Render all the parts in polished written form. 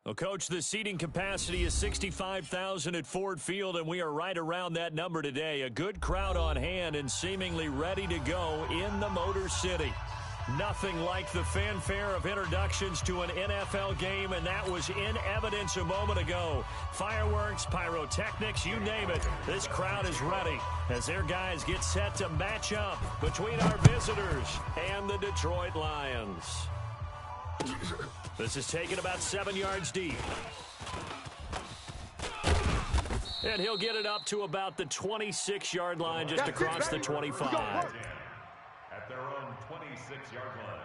Well, Coach, the seating capacity is 65,000 at Ford Field, and we are right around that number today. A good crowd on hand and seemingly ready to go in the Motor City. Nothing like the fanfare of introductions to an NFL game, and that was in evidence a moment ago. Fireworks, pyrotechnics, you name it. This crowd is ready as their guys get set to match up between our visitors and the Detroit Lions. This is taken about 7 yards deep. And he'll get it up to about the 26-yard line, just across the 25. At their own 26-yard line.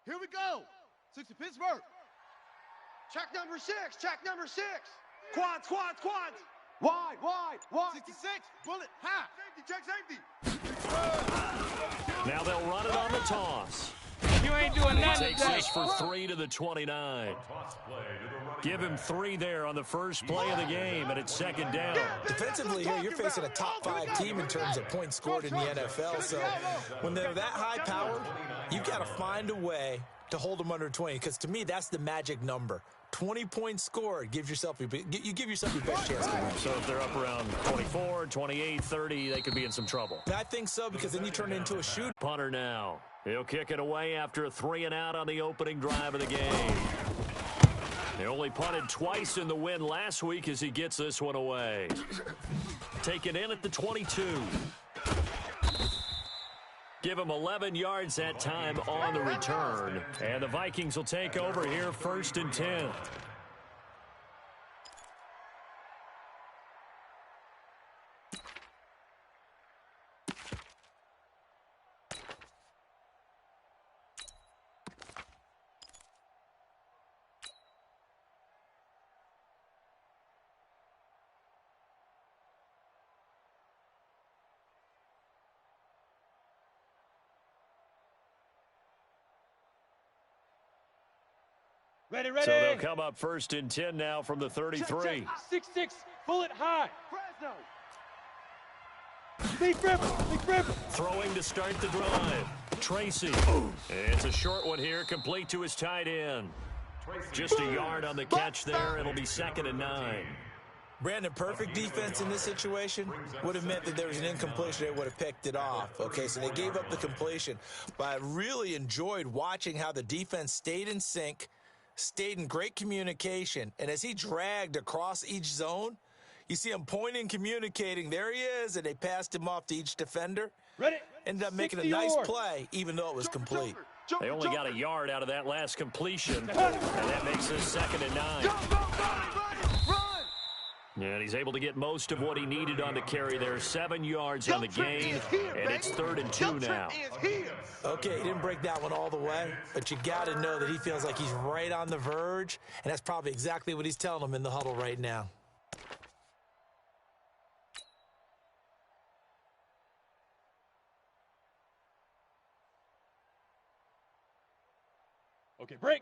Here we go. 6 to Pittsburgh. Check number 6. Check number 6. Quads, quads, quads. Wide, wide, wide. 66. Bullet, half. Safety, check safety. Now they'll run it on the toss. You ain't doing nothing Takes today. this for 3 to the 29. Give him 3 there on the first play of the game, and it's second down. Defensively here, you're facing a top-5 team in terms of points scored in the NFL. So when they're that high-powered, you've got to find a way to hold them under 20, because to me, that's the magic number. 20 points scored gives yourself you give yourself your best chance to win. So if they're up around 24, 28, 30, they could be in some trouble. I think so, because then you turn it into a shoot. Punter now. He'll kick it away after a 3-and-out on the opening drive of the game. He only punted twice in the win last week as he gets this one away. Taken in at the 22. Give him 11 yards that time on the return. And the Vikings will take over here, 1st and 10. Ready, ready. So they'll come up 1st and 10 now from the 33. 6-6, bullet high. Fresno. Leaf river, leaf river. Throwing to start the drive. Tracy. It's a short one here, complete to his tight end. Just a yard on the catch there. It'll be 2nd and 9. Brandon, perfect defense in this situation would have meant that there was an incompletion. They would have picked it off. Okay, so they gave up the completion. But I really enjoyed watching how the defense stayed in sync, stayed in great communication, and as he dragged across each zone, you see him pointing, communicating. There he is, and they passed him off to each defender. Ready. Ended up making a nice play, even though it was complete. They only got a yard out of that last completion, and that makes this 2nd and 9. And he's able to get most of what he needed on the carry there. 7 yards on the gain, and it's 3rd and 2 now. Okay, he didn't break that one all the way, but you got to know that he feels like he's right on the verge, and that's probably exactly what he's telling them in the huddle right now. Okay, break.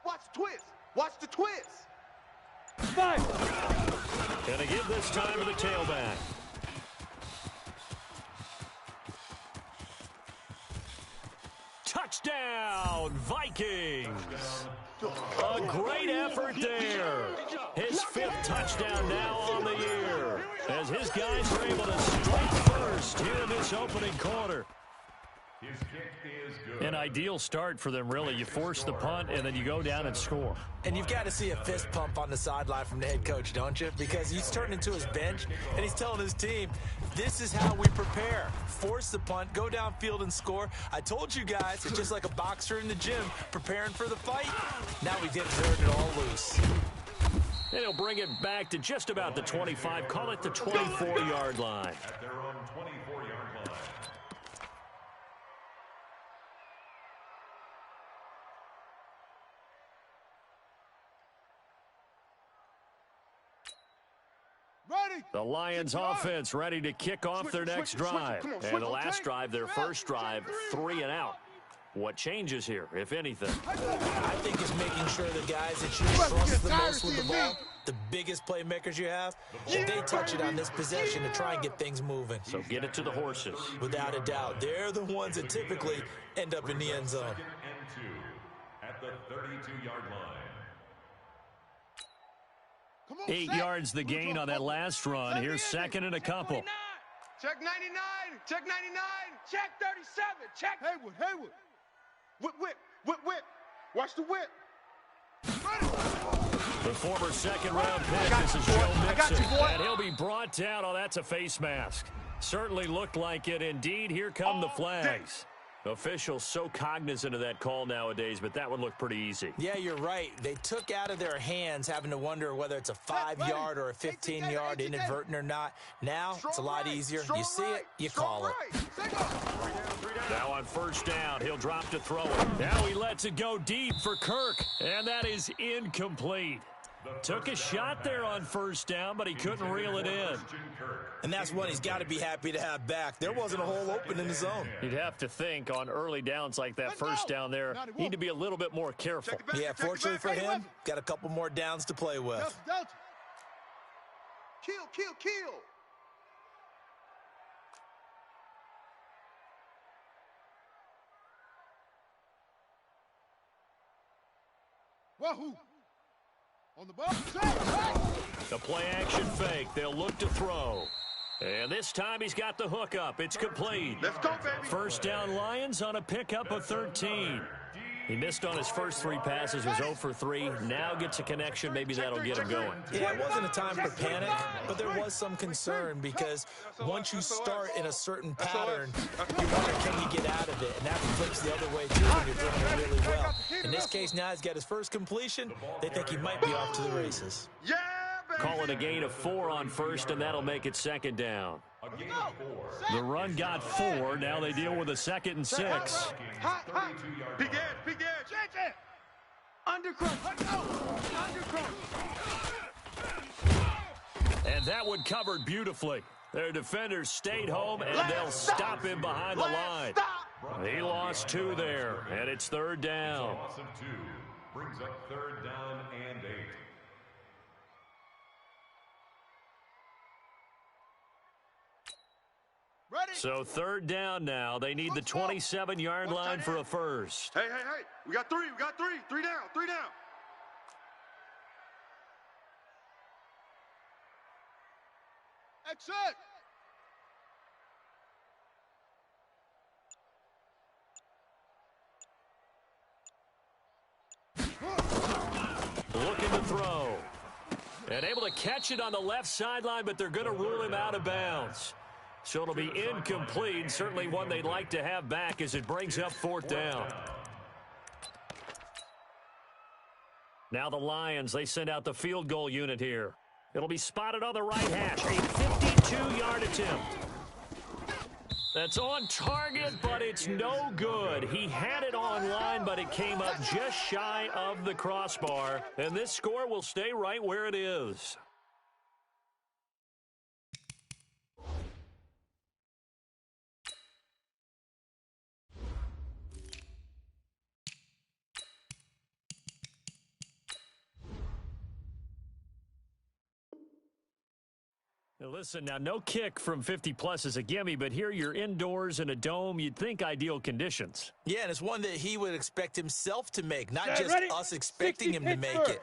Watch the twist. Watch the twist. 5. Gonna give this time to the tailback. Touchdown, Vikings! A great effort there. His 5th touchdown now on the year, as his guys are able to strike first here in this opening quarter. His kick is good. An ideal start for them, really. You force the punt, and then you go down and score. And you've got to see a fist pump on the sideline from the head coach, don't you? Because he's turning to his bench, and he's telling his team, this is how we prepare. Force the punt, go downfield and score. I told you guys, it's just like a boxer in the gym preparing for the fight. Now we get turned it all loose. And he'll bring it back to just about the 25, call it the 24-yard line. At their own 24-yard line. The Lions offense ready to kick off their next drive. And the last drive, their first drive, 3 and out. What changes here, if anything? I think it's making sure the guys that you trust the most with the ball, the biggest playmakers you have, that they touch it on this possession to try and get things moving. So get it to the horses. Without a doubt. They're the ones that typically end up in the end zone. Second and 2 at the 32-yard line. 8 yards the gain on that last run. Here's second and a couple. Check 99. Check 99. Check 37. Check Haywood. Whip. Watch the whip. The former second-round pick, this is Joe Mixon. And he'll be brought down. Oh, that's a face mask. Certainly looked like it. Indeed, here come the flags. Officials so cognizant of that call nowadays, but that one looked pretty easy. Yeah, you're right. They took out of their hands having to wonder whether it's a 5-yard or a 15-yard, inadvertent or not. Now, it's a lot easier. You see it, you call it. Now on first down, he'll drop to throw it. Now he lets it go deep for Kirk, and that is incomplete. Took a shot there on first down, but he couldn't reel it in. And that's one he's got to be happy to have back. There wasn't a hole open in the zone. You'd have to think on early downs like that first down there, need to be a little bit more careful. Yeah, fortunately for him, got a couple more downs to play with. Kill. Wahoo! On the ball. The play action fake. They'll look to throw. And this time he's got the hook up. It's complete. Let's go, baby. First down Lions on a pickup of 13. He missed on his first 3 passes, was 0 for 3. Now gets a connection. Maybe that'll get him going. Yeah, it wasn't a time for panic, but there was some concern because once you start in a certain pattern, you wonder, can you get out of it? And that flips the other way, too, when you're doing it really well. In this case, now he's got his first completion. They think he might be off to the races. Yeah, baby. Call it a gain of 4 on first, and that'll make it second down. The run got 4. Now they deal with a 2nd and 6. Hot. Big edge. Undercross. And that one covered beautifully. Their defenders stayed home, and they'll stop him behind the line. He lost 2 there, and it's third down. Loss of 2 brings up third down and 8. Ready? So third down now. They need the 27-yard line for a first. Hey. We got 3. 3 down. Exit. Looking to throw. And able to catch it on the left sideline, but they're going to rule him out of bounds. So it'll be incomplete. Certainly one they'd like to have back as it brings up fourth down. Now the Lions, they send out the field goal unit here. It'll be spotted on the right hash. A 52-yard attempt. That's on target, but it's no good. He had it on line, but it came up just shy of the crossbar. And this score will stay right where it is. Now listen, now no kick from 50-plus is a gimme, but here you're indoors in a dome. You'd think ideal conditions. Yeah, and it's one that he would expect himself to make, not just us expecting him to make it.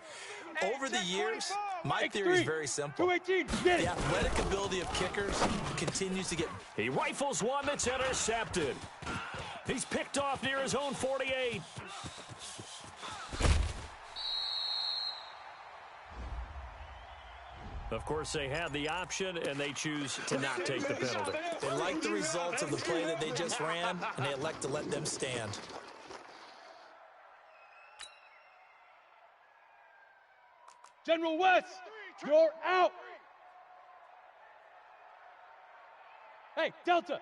Over the years, my theory is very simple. The athletic ability of kickers continues to get... He rifles one that's intercepted. He's picked off near his own 48. Of course, they have the option, and they choose to not take the penalty. They like the results of the play that they just ran, and they elect to let them stand. General West, you're out. Hey, Delta.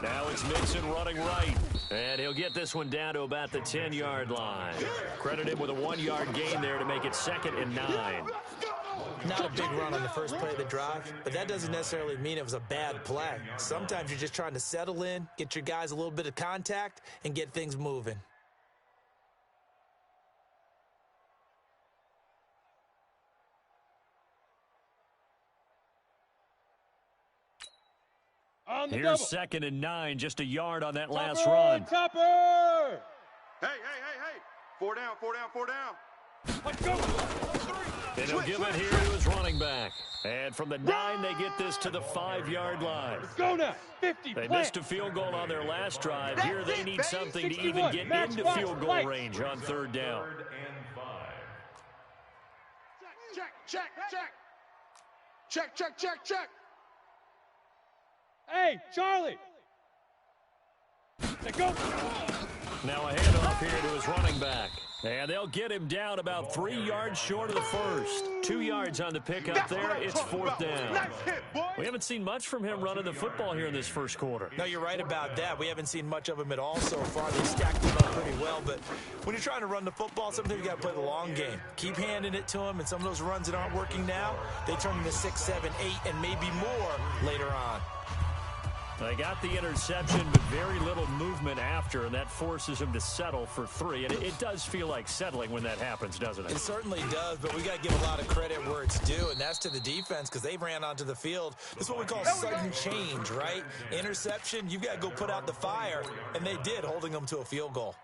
Now it's Mixon running right. And he'll get this one down to about the 10-yard line. Credit him with a 1-yard gain there to make it 2nd and 9. Not a big run on the first play of the drive, but that doesn't necessarily mean it was a bad play. Sometimes you're just trying to settle in, get your guys a little bit of contact, and get things moving. Here's double. 2nd and 9, just a yard on that last Topper, run. Topper! Hey, hey, hey, hey. 4 down, 4 down, 4 down. Let's go. And he'll give it here to his running back. And from the 9, they get this to the 5-yard line. Let's go now. 50. They plant. missed a field goal on their last drive. Here they need something to 61, even get match into box, field goal right. range on 3rd down. 3rd and 5. Check, check, check. Check, check, check, check. Hey, Charlie. Let's go. Now a handoff here to his running back. And they'll get him down about 3 yards short of the first. 2 yards on the pickup there. It's 4th down. Nice hit, boy. We haven't seen much from him running the football here in this first quarter. No, you're right about that. We haven't seen much of him at all so far. They stacked him up pretty well, but when you're trying to run the football, sometimes you got to play the long game. Keep handing it to him, and some of those runs that aren't working now, they turn into 6, 7, 8, and maybe more later on. They got the interception, but very little movement after, and that forces him to settle for 3. And it does feel like settling when that happens, doesn't it? It certainly does, but we got to give a lot of credit where it's due, and that's to the defense because they ran onto the field. This is what we call sudden change, right? Interception, you've got to go put out the fire, and they did, holding them to a field goal.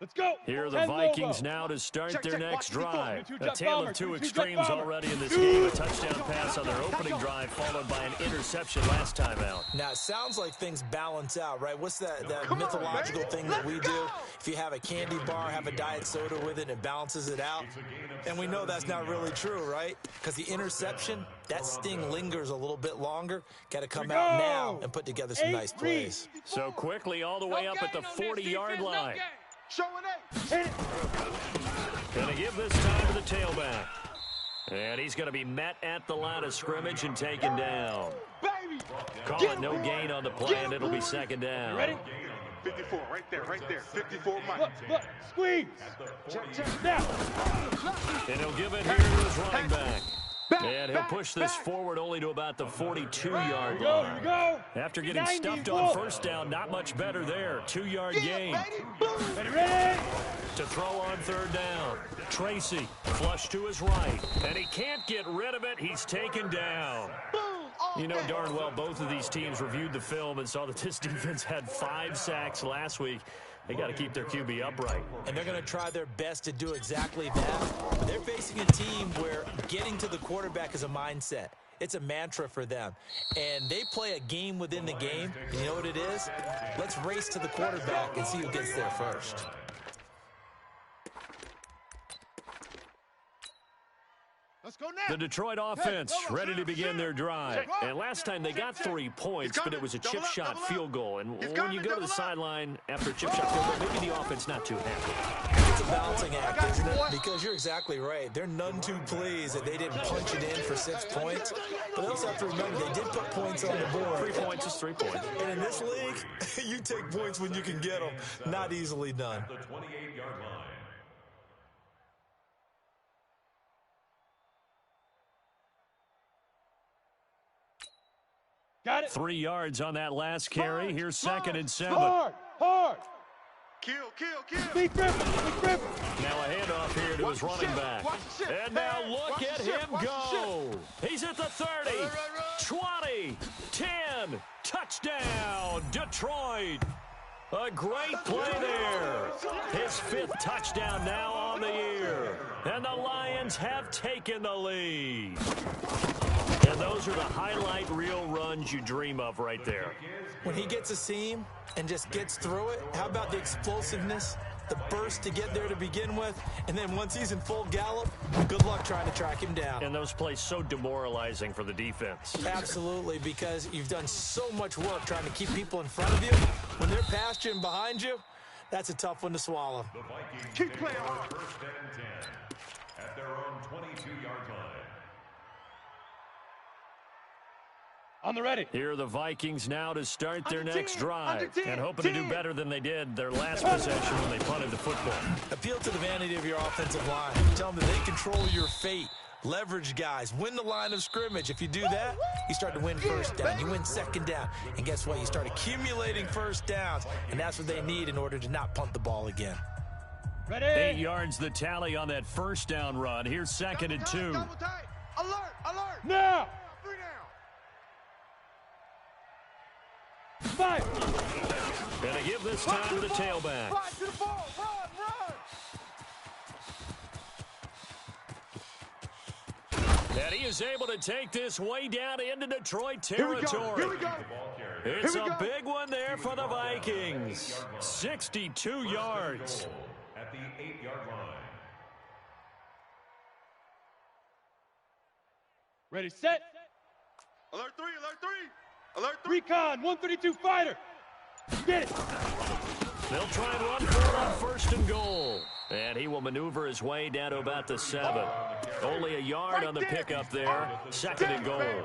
Let's go. Here are the 10 Vikings logo. now to start Check, their check, next watch the drive. two A jet tale bomber, of 2 two jet extremes bomber. already in this game. A touchdown pass on their opening drive, followed by an interception last time out. Now, it sounds like things balance out, right? What's that Come on, mythological baby. thing that we Let's do? go. If you have a candy bar, have a diet soda with it, and it balances it out. And we know that's not really true, right? Because the interception, that sting lingers a little bit longer. Got to come out now and put together some nice plays. So quickly all the way up at the 40-yard line. Showing it. Gonna give this time to the tailback. And he's gonna be met at the line of scrimmage and taken down. Baby. Call it no gain on the play, and it'll be 2nd down. Ready? 54, right there, right there. 54, Mike. Look, squeeze. Check, check. Now. And he'll give it here to his running back. And he'll push this forward only to about the 42-yard Here we go. Here line. we go. After getting 90 stuffed on wolf. first down, not much better there. 2-yard gain. Ready, ready. To throw on 3rd down. Tracy, flush to his right. And he can't get rid of it. He's taken down. You know darn well both of these teams reviewed the film and saw that this defense had 5 sacks last week. They got to keep their QB upright. And they're going to try their best to do exactly that. They're facing a team where getting to the quarterback is a mindset. It's a mantra for them. And they play a game within the game. You know what it is? Let's race to the quarterback and see who gets there first. Let's go now. The Detroit offense ready to begin their drive. And last time they got 3 points, but it was a chip shot field goal. And when you go to the sideline after a chip shot field goal, maybe the offense not too happy. It's a balancing act, isn't it? Because you're exactly right. They're none too pleased that they didn't punch it in for 6 points. But they also have to remember they did put points on the board. 3 points is 3 points. And in this league, you take points when you can get them. Not easily done. The 28-yard line. Got it. 3 yards on that last carry. Here's 2nd and 7. Hard, hard. Kill, kill, kill. Big grip, big grip. Now a handoff here to his running back. And now look at him go. He's at the 30, 20, 10. Touchdown, Detroit. A great play there. His 5th touchdown now on the year. And the Lions have taken the lead. And those are the highlight reel runs you dream of right there. When he gets a seam and just gets through it, how about the explosiveness, the burst to get there to begin with, and then once he's in full gallop, good luck trying to track him down. And those plays so demoralizing for the defense. Absolutely, because you've done so much work trying to keep people in front of you. When they're past you and behind you, that's a tough one to swallow. The Vikings Keep take playing. over 1st and 10 at their own 22-yard line. On the ready. Here are the Vikings now to start their Under next 10, drive, under 10, and hoping to do 10. better than they did their last possession when they punted the football. Appeal to the vanity of your offensive line. Tell them that they control your fate. Leverage guys. Win the line of scrimmage. If you do that, you start to win first down. You win second down. And guess what? You start accumulating first downs. And that's what they need in order to not punt the ball again. Ready. 8 yards the tally on that first down run. Here's second and 2. Double tight. Alert, alert. Now. 3 down. Five. Gonna give this time to the tailback. Run to the ball. Run, run. And he is able to take this way down into Detroit Here we go. territory. Here we go. It's Here we a go. big one there for the Vikings. 62 yards. At the 8-yard line. Ready, set. Alert 3, alert 3. Alert 3. Recon 132 fighter. Get it. They'll try and run for it on first and goal. And he will maneuver his way down to about the 7. Only a yard on the pickup there. Second and goal.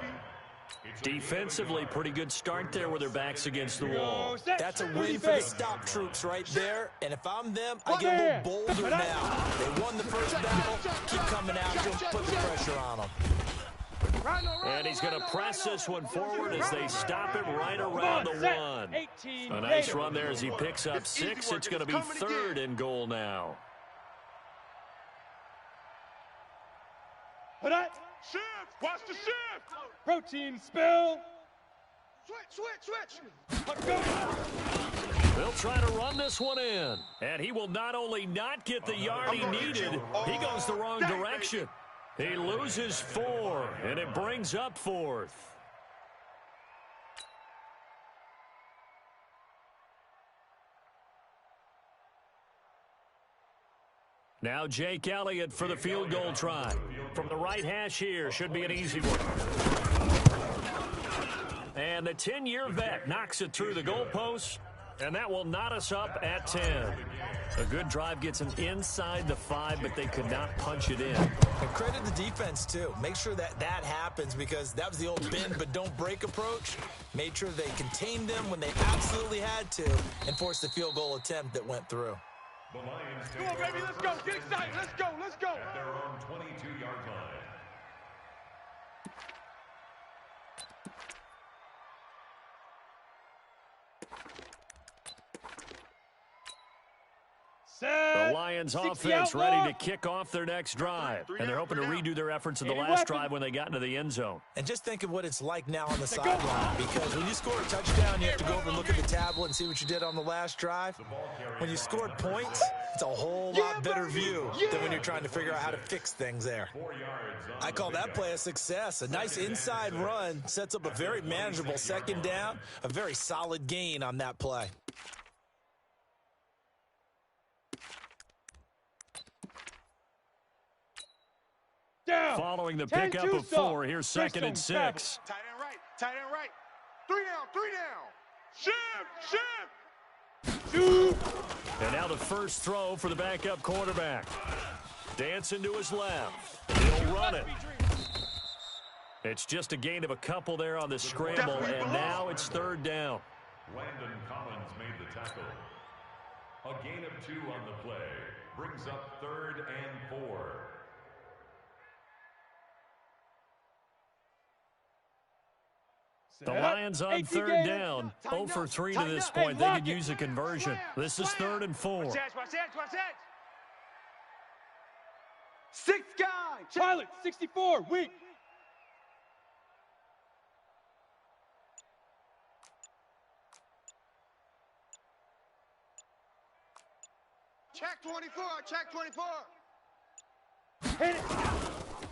Defensively, pretty good start there with their backs against the wall. That's a win for the stop troops right there. And if I'm them, I get a little bolder now. They won the first battle. Keep coming after them. Put the pressure on them. And he's going to press this one forward as they stop him right around the 1. 18. A nice run there as he picks up 6. It's going to be third and goal now. Put it. Shift. Watch the shift. Protein spill. Switch. Let's go. They'll try to run this one in. And he will not only not get the yard he needed, he goes the wrong direction. He loses 4, and it brings up 4th. Now Jake Elliott for the field goal try. From the right hash here, should be an easy one. And the 10-year vet knocks it through the goalpost, and that will knot us up at 10. A good drive gets them inside the 5, but they could not punch it in. And credit the defense, too. Make sure that happens because that was the old bend but don't break approach. Made sure they contained them when they absolutely had to and forced the field goal attempt that went through. The Lions Come on, baby. Let's go. Get excited. Let's go. Let's go. at their own 22-yard line. The Lions offense ready to kick off their next drive. And they're hoping to redo their efforts in the last drive when they got into the end zone. And just think of what it's like now on the sideline, because when you score a touchdown, you have to go over and look at the tablet and see what you did on the last drive. When you scored points, it's a whole lot better view than when you're trying to figure out how to fix things there. I call that play a success. A nice inside run sets up a very manageable second down, a very solid gain on that play. Down. Following the 10 pickup of 4, here's second and 6. Tight end right. Tight end right. 3 down. Shift. Shoot. And now the first throw for the backup quarterback. Dancing to his left. He'll run it. It's just a gain of a couple there on the scramble, and now it's third down. Landon Collins made the tackle. A gain of 2 on the play brings up 3rd and 4. The Lions on third down. 0 for 3 to this point. They could use a conversion. This is 3rd and 4. Watch that. 6 guy. Pilot 64. Weak. Check 24. Check 24. Hit it.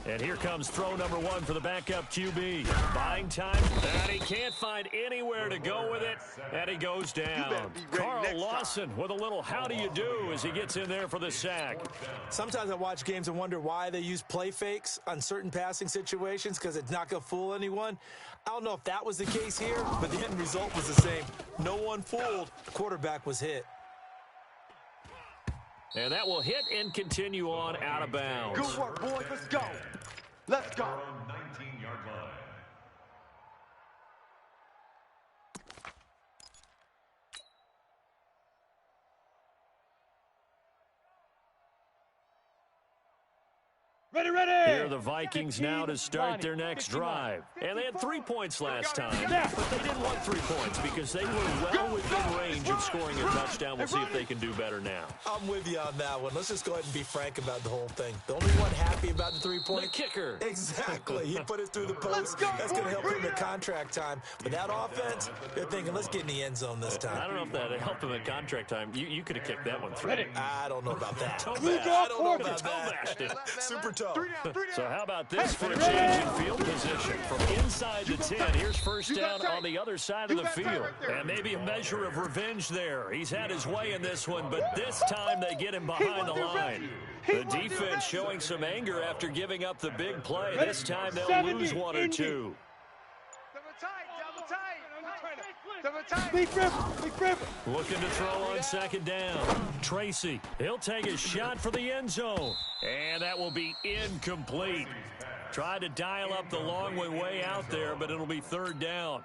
And here comes throw number 1 for the backup QB. Buying time, and he can't find anywhere to go with it, and he goes down. Carl Lawson with a little how do you do as he gets in there for the sack. Sometimes I watch games and wonder why they use play fakes on certain passing situations because it's not going to fool anyone. I don't know if that was the case here, but the end result was the same. No one fooled. The quarterback was hit. And that will hit and continue on out of bounds. Good work, boys. Let's go. Let's go. Their own 19-yard line. Ready, ready. Here are the Vikings now to start their next drive. And they had 3 points last time, but they didn't want 3 points because they were well within range of scoring a touchdown. We'll see if they can do better now. I'm with you on that one. Let's just go ahead and be frank about the whole thing. The only one happy about the 3-point? The kicker. Exactly. He put it through the post. That's going to help him at contract time. But that offense, they're thinking, let's get in the end zone this time. I don't know if that helped him at contract time. You could have kicked that one through. I don't know about that. I don't know about that. Super tough. So how about this for a change in field position? From inside the 10, here's first down on the other side of the field. And maybe a measure of revenge there. He's had his way in this one, but this time they get him behind the line. The defense showing some anger after giving up the big play. This time they'll lose 1 or 2. Big rip. Looking to throw on second down. Tracy, he'll take a shot for the end zone. And that will be incomplete. Tried to dial up the long way out there, but it'll be third down.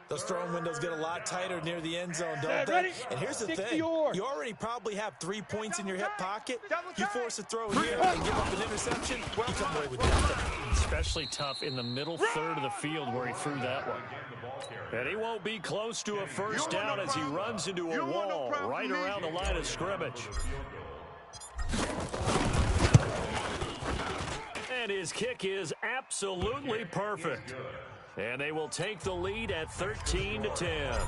Those throwing windows get a lot tighter near the end zone, don't they? And here's the thing. You already probably have 3 points in your hip pocket. You force a throw here and give up an interception, you come away with that. Especially tough in the middle third of the field where he threw that one. And he won't be close to a first down as he runs into a wall right around the line of scrimmage. And his kick is absolutely perfect. And they will take the lead at 13-10.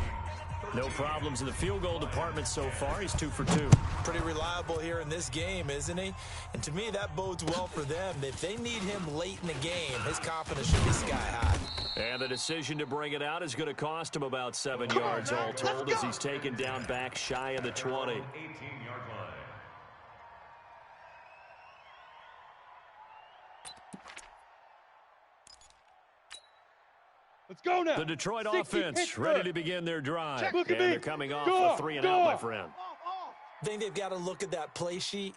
No problems in the field goal department so far. He's 2 for 2. Pretty reliable here in this game, isn't he? And to me, that bodes well for them. If they need him late in the game, his confidence should be sky high. And the decision to bring it out is going to cost him about 7 yards all told as he's taken down back shy of the 20. 18-yard line. Let's go now. The Detroit 60 offense Pittsburgh. ready to begin their drive. Look And at me. they're coming off Go, a 3-and-out, go. my friend. I think they've got to look at that play sheet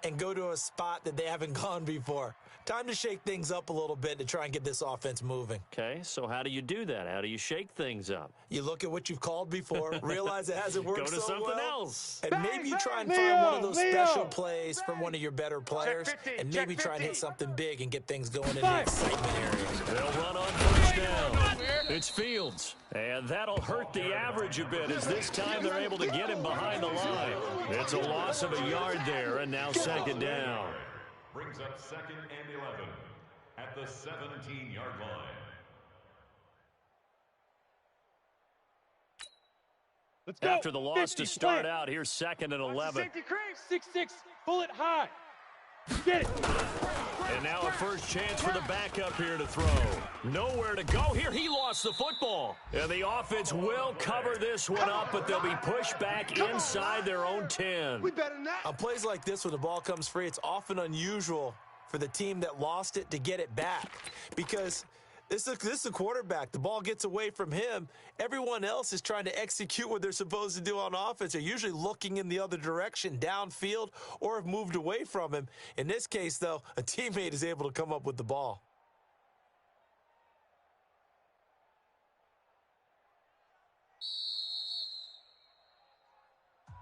and go to a spot that they haven't gone before. Time to shake things up a little bit to try and get this offense moving. Okay, so how do you do that? How do you shake things up? You look at what you've called before, realize it hasn't worked Go to so something well, else. and maybe you try and Leo, find one of those Leo. special plays from one of your better players, and maybe try and hit something big and get things going in the excitement area. They'll run on first down. It's Fields, and that'll hurt the average a bit as this time they're able to get him behind the line. It's a loss of a yard there, and now second down. Brings up 2nd and 11 at the 17-yard line. Let's go. After the loss 50, to start plant. out, here's 2nd and 11. 6-6. Pull it high. Get it. And now a first chance for the backup here to throw. Nowhere to go here. He lost the football. And the offense will cover this one up, but they'll be pushed back inside their own 10. We better than that. On plays like this where the ball comes free, it's often unusual for the team that lost it to get it back because this is a quarterback. The ball gets away from him. Everyone else is trying to execute what they're supposed to do on offense. They're usually looking in the other direction, downfield, or have moved away from him. In this case, though, a teammate is able to come up with the ball.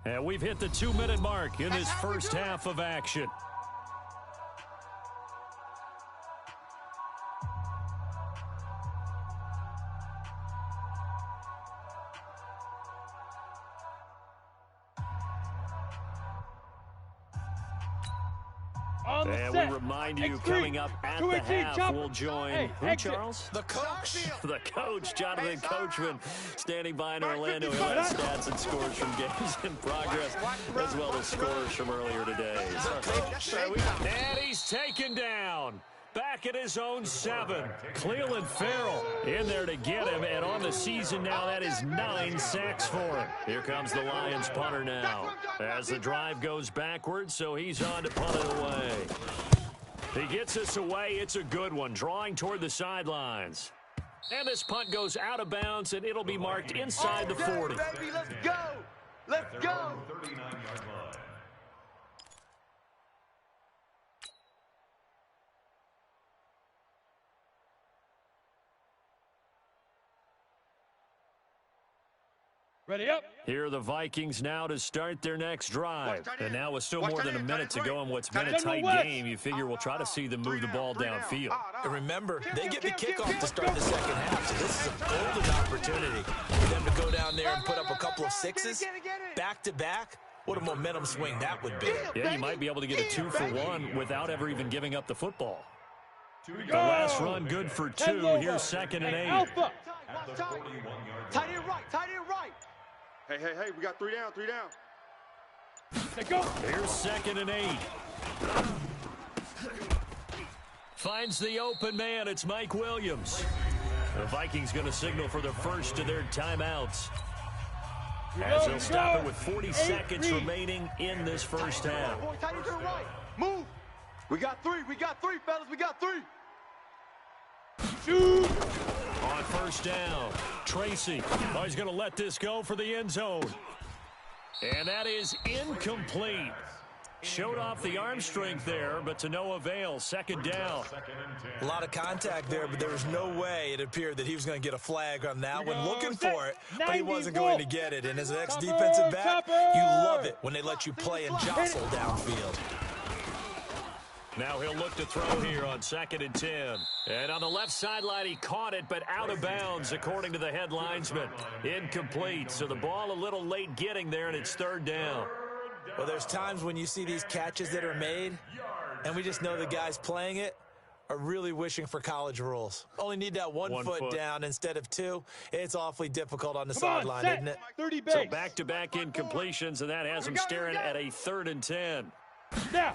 And we've hit the 2-minute mark in this first half of action. And we remind you, coming up at the half, we'll join who, Charles? The coach. The coach, Jonathan Coachman, standing by in Orlando. He'll have stats and scores from games in progress, as well as scores from earlier today. And he's taken down. Back at his own 7. Cleveland Farrell in there to get him, and on the season now, that is 9 sacks for him. Here comes the Lions punter now as the drive goes backwards, so he's on to punt it away. He gets us away. It's a good one, drawing toward the sidelines. And this punt goes out of bounds, and it'll be marked inside the 40. Baby, let's go. Let's go. 39-yard line. Ready up. Here are the Vikings now to start their next drive. And now with still more than a minute to go in what's been a tight game, you figure we'll try to see them move the ball downfield. And remember, they get the kickoff to start the second half, so this is a golden opportunity for them to go down there and put up a couple of sixes back-to-back. What a momentum swing that would be. Yeah, you might be able to get a 2-for-1 without ever even giving up the football. The last run good for 2. Here's 2nd and 8. Alpha. Tight end right, tight end right. Hey, we got 3 down, 3 down. They go. Here's 2nd and 8. Finds the open man. It's Mike Williams. The Vikings going to signal for the first of their timeouts, as they'll stop it with 40 seconds remaining in this first half. Boy, tight end to the right. Move. We got 3, fellas, we got 3. Shoot. On first down, Tracy. Oh, he's going to let this go for the end zone. And that is incomplete. Showed off the arm strength there, but to no avail. 2nd down. A lot of contact there, but there was no way it appeared that he was going to get a flag on that one. Looking for it, but he wasn't going to get it. And as an ex-defensive back, you love it when they let you play and jostle downfield. Now he'll look to throw here on 2nd and 10. And on the left sideline, he caught it, but out of bounds, according to the head linesman. Incomplete, so the ball a little late getting there, and it's 3rd down. Well, there's times when you see these catches that are made, and we just know the guys playing it are really wishing for college rules. Only need that one foot down instead of 2. It's awfully difficult on the sideline, isn't it? 30 base. So back-to-back incompletions, and that has him staring at a 3rd and 10. Now.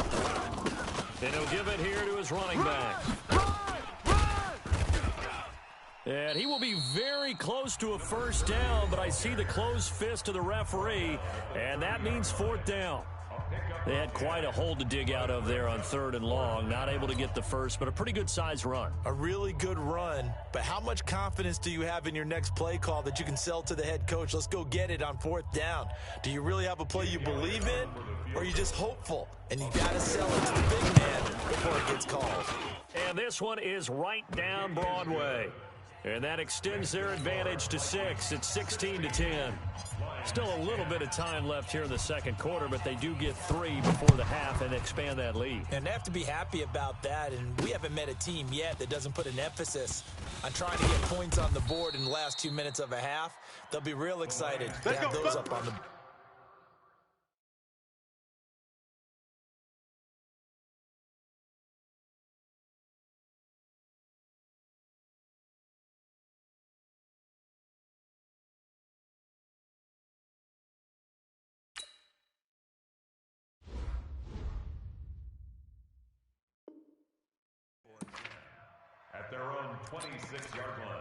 And he'll give it here to his running back. And he will be very close to a first down, but I see the closed fist of the referee, and that means 4th down. They had quite a hole to dig out of there on 3rd and long. Not able to get the first, but a pretty good-sized run. A really good run, but how much confidence do you have in your next play call that you can sell to the head coach? Let's go get it on 4th down. Do you really have a play you believe in, or are you just hopeful? And you got to sell it to the big man before it gets called. And this one is right down Broadway. And that extends their advantage to 6. It's 16-10. Still a little bit of time left here in the second quarter, but they do get 3 before the half and expand that lead. And they have to be happy about that, and we haven't met a team yet that doesn't put an emphasis on trying to get points on the board in the last 2 minutes of a half. They'll be real excited to have those up on the board. At their own 26-yard line.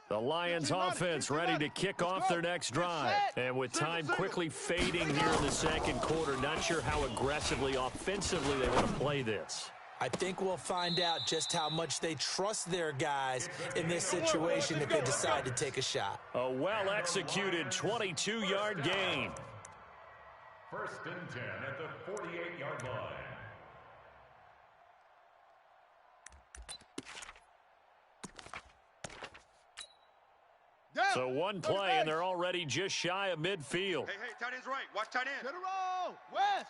The Lions offense ready to kick off their next drive. And with time quickly fading here in the second quarter, not sure how aggressively, offensively they want to play this. I think we'll find out just how much they trust their guys in this situation if they decide to take a shot. A well-executed 22-yard gain. 1st and 10 at the 48-yard line. So one play, and they're already just shy of midfield. Hey, tight end's right. Watch tight end. To the roll. West.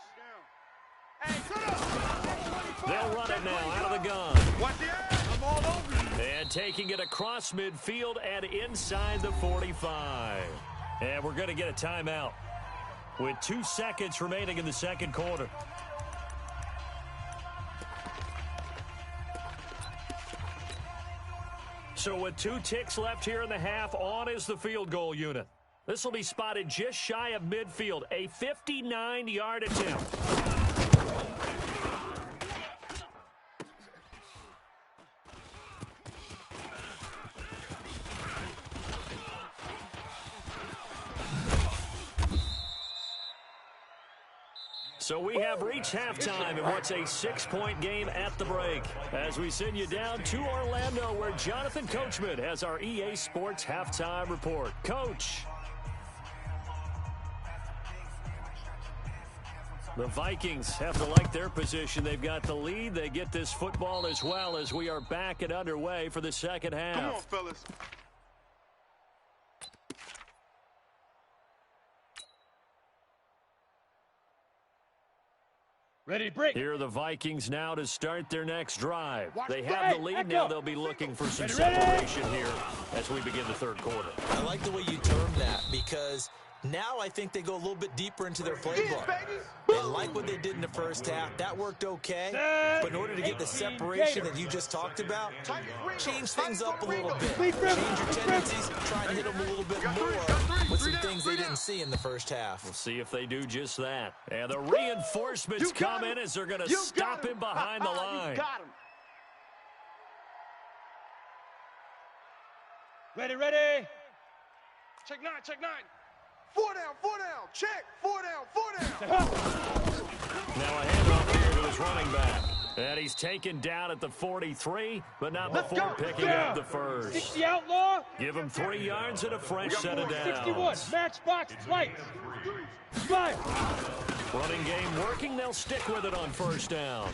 Hey, sit up. They'll run it now out of the gun. Watch the end. I'm all over you. And taking it across midfield and inside the 45. And we're going to get a timeout with 2 seconds remaining in the second quarter. So with 2 ticks left here in the half, on is the field goal unit. This will be spotted just shy of midfield, a 59-yard attempt. So we have reached halftime in what's a 6-point game at the break. As we send you down to Orlando, where Jonathan Coachman has our EA Sports Halftime Report. Coach. The Vikings have to like their position. They've got the lead. They get this football as well as we are back and underway for the second half. Come on, fellas. Ready to break. Here are the Vikings now to start their next drive. They Hey, have the lead. echo. Now they'll be looking for some Ready. separation here as we begin the third quarter. I like the way you termed that because now I think they go a little bit deeper into their playbook. They like what they did in the first half. That worked okay. But in order to get the separation that you just talked about, change things up a little bit. Change your tendencies, try and hit them a little bit more with some things they didn't see in the first half. We'll see if they do just that. And the reinforcements come in as they're going to stop him behind the line. Got him. Ready. Check 9, check 9. 4 down, check. 4 down. Now a handoff here to his running back. And he's taken down at the 43, but not before picking up the first. 60 outlaw. Give him 3 yards and a fresh set of downs. 61. Matchbox lights. 5. Running game working. They'll stick with it on first down.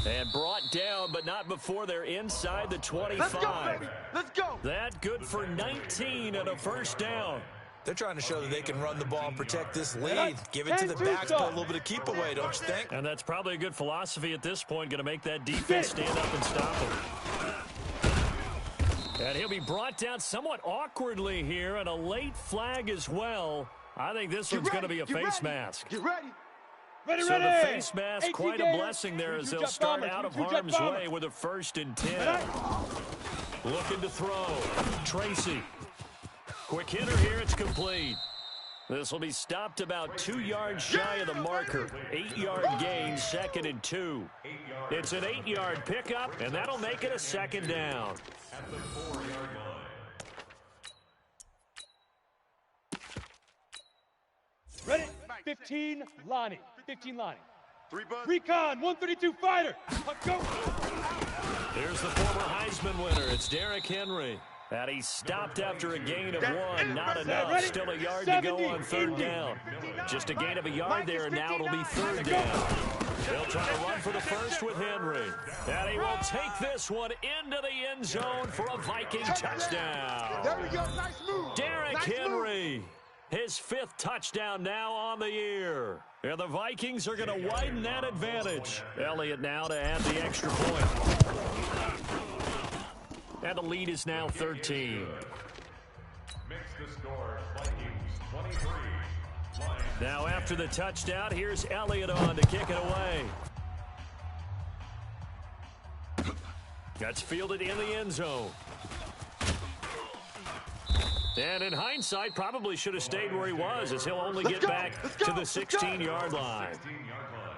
And brought down, but not before they're inside the 25. Let's go, baby. Let's go. That good for 19 and a first down. They're trying to show that they can run the ball and protect this lead. Give it to the backs, put a little bit of keep away, don't you think? And that's probably a good philosophy at this point, going to make that defense stand up and stop him. And he'll be brought down somewhat awkwardly here, and a late flag as well. I think this one's going to be a face mask. Get ready. Ready. So the face mask, quite a blessing there as they'll start out of harm's way with a 1st and 10. Looking to throw. Tracy. Quick hitter here, it's complete. This will be stopped about 2 yards shy of the marker. 8-yard gain, 2nd and 2. It's an 8-yard pickup, and that'll make it a 2nd down. At the 4-yard line. Ready. 15 Lonnie. 15 Lonnie. 3 buzz. Recon 132 fighter. Go. Here's the former Heisman winner. It's Derrick Henry. And he stopped after a gain of 1. Not enough. Still a yard to go on 3rd down. Just a gain of a yard there, and now it'll be 3rd down. They'll try to run for the first with Henry. And he will take this one into the end zone for a Viking touchdown. There we go. Nice move. Derrick Nice Henry. His 5th touchdown now on the year. And the Vikings are going to widen that advantage. Elliott now to add the extra point. And the lead is now 13. Makes the score Vikings 23. Lions. Now after the touchdown, here's Elliott on to kick it away. That's fielded in the end zone. And in hindsight, probably should have stayed where he was, as he'll only get back to the 16-yard line. 16-yard line.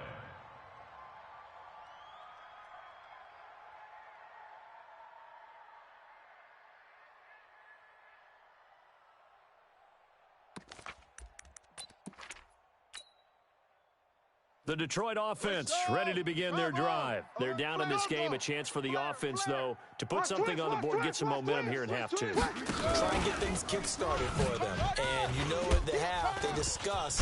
The Detroit offense ready to begin their drive. They're down in this game. A chance for the offense, though, to put something on the board, get some momentum here in half 2. Try and get things kick-started for them. And you know at the half, they discussed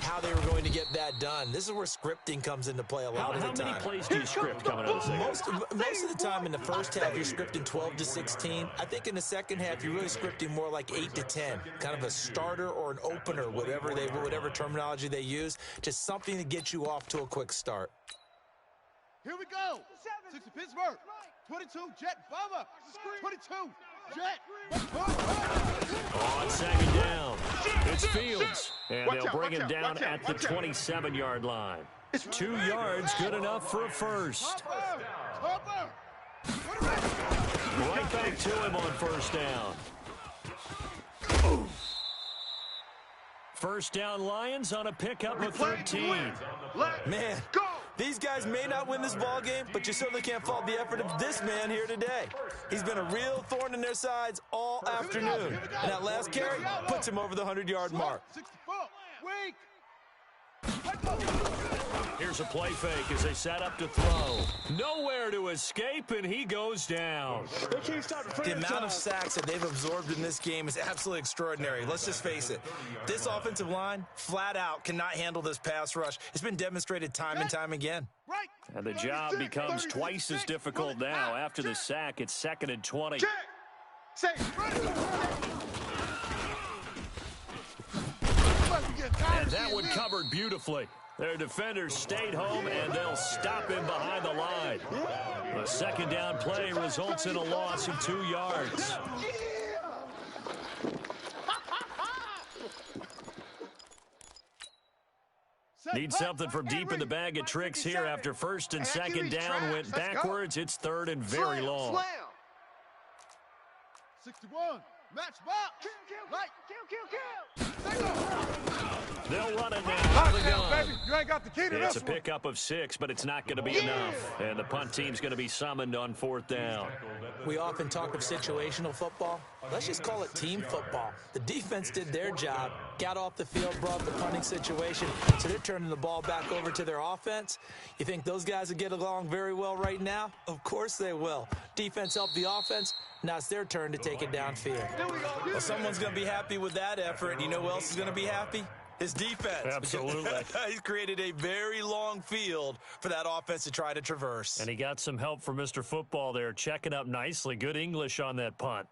how they were going to get that done. This is where scripting comes into play a lot of the time. How many plays do you script coming out of the second? Most of the time in the first half, you're scripting 12 to 16. I think in the second half, you're really scripting more like 8 to 10. Kind of a starter or an opener, whatever terminology they use. Just something to get you off to a quick start. Here we go. 60 Pittsburgh. 22 Jet Bubba. 22 Jet. On 2nd down, it's Fields. And they'll bring him down at the 27-yard line. 2 yards, good enough for a first. Right back to him on first down. First down Lions on a pickup of 13. Man, these guys may not win this ball game, but you certainly can't fault the effort of this man here today. He's been a real thorn in their sides all afternoon. And that last carry puts him over the 100-yard mark. 64. Weak. Here's a play fake as they set up to throw. Nowhere to escape, and he goes down. The amount of sacks that they've absorbed in this game is absolutely extraordinary. Let's just face it. This offensive line, flat out, cannot handle this pass rush. It's been demonstrated time and time again. And the job becomes twice as difficult now. After the sack, it's 2nd and 20. And that one covered beautifully. Their defenders stayed home, and they'll stop him behind the line. The second down play results in a loss of 2 yards. Need something from deep in the bag of tricks here after 1st and 2nd down went backwards. It's 3rd and very long. 61. Match box. They'll run it now. Baby. You ain't got the key to It's this a pickup of 6, but it's not going to be enough. And the punt team's going to be summoned on 4th down. We often talk of situational football. Let's just call it team football. The defense did their job, got off the field, brought the punting situation, so they're turning the ball back over to their offense. You think those guys will get along very well right now? Of course they will. Defense helped the offense. Now it's their turn to take it downfield. Well, someone's going to be happy with that effort. You know who else is going to be happy? His defense. Absolutely. He's created a very long field for that offense to try to traverse. And he got some help from Mr. Football there, checking up nicely. Good English on that punt.